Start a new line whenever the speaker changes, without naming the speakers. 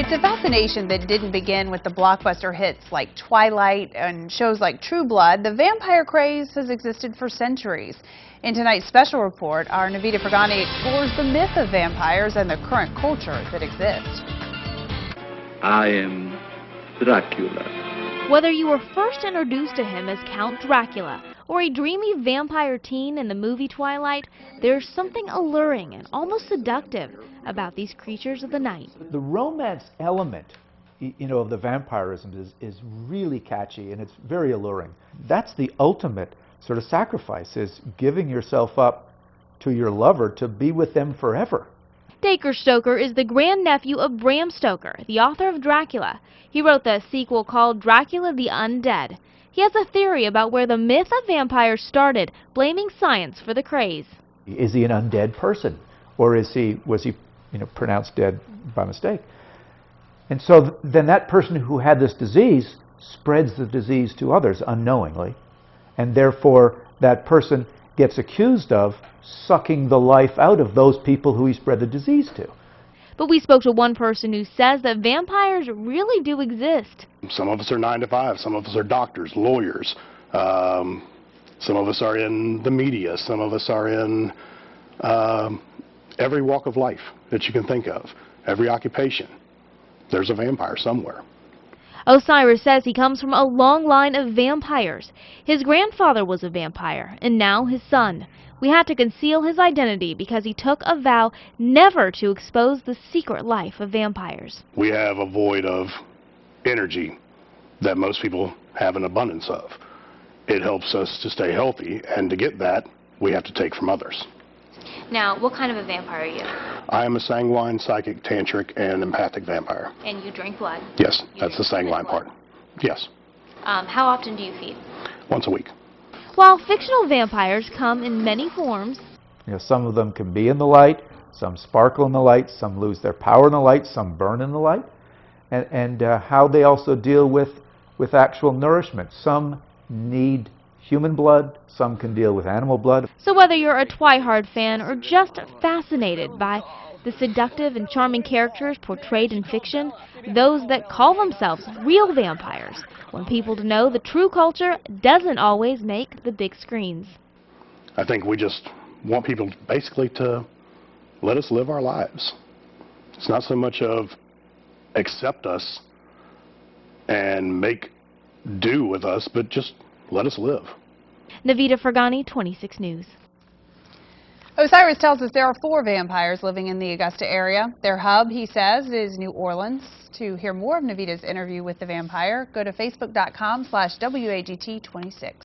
It's a fascination that didn't begin with the blockbuster hits like Twilight and shows like True Blood. The vampire craze has existed for centuries. In tonight's special report, our Navideh Forghani explores the myth of vampires and the current culture that exists.
I am Dracula.
Whether you were first introduced to him as Count Dracula or a dreamy vampire teen in the movie Twilight, there's something alluring and almost seductive about these creatures of the night.
The romance element, of the vampirism is really catchy and it's very alluring. That's the ultimate sort of sacrifice, is giving yourself up to your lover to be with them forever.
Dacre Stoker is the grandnephew of Bram Stoker, the author of Dracula. He wrote the sequel called Dracula the Undead. He has a theory about where the myth of vampires started, blaming science for the craze.
Is he an undead person, or was he pronounced dead by mistake? And so then that person who had this disease spreads the disease to others unknowingly, and therefore that person gets accused of sucking the life out of those people who he spread the disease to.
But we spoke to one person who says that vampires really do exist.
Some of us are 9 to 5, some of us are doctors, lawyers, some of us are in the media, some of us are in every walk of life that you can think of, every occupation. There's a vampire somewhere.
Osiris says he comes from a long line of vampires. His grandfather was a vampire, and now his son. We had to conceal his identity because he took a vow never to expose the secret life of vampires.
We have a void of energy that most people have an abundance of. It helps us to stay healthy, and to get that, we have to take from others.
Now, what kind of a vampire are you?
I am a sanguine, psychic, tantric, and empathic vampire.
And you drink blood?
Yes, that's the sanguine part. Yes.
How often do you feed?
Once a week.
While fictional vampires come in many forms,
some of them can be in the light, some sparkle in the light, some lose their power in the light, some burn in the light, and how they also deal with actual nourishment. Some need human blood, some can deal with animal blood.
So whether you're a Twilight fan or just fascinated by the seductive and charming characters portrayed in fiction, those that call themselves real vampires want people to know the true culture doesn't always make the big screens.
I think we just want people basically to let us live our lives. It's not so much of accept us and make do with us, but just let us live.
Navideh Forghani, 26 News.
Osiris tells us there are 4 vampires living in the Augusta area. Their hub, he says, is New Orleans. To hear more of Navideh's interview with the vampire, go to facebook.com/WAGT26.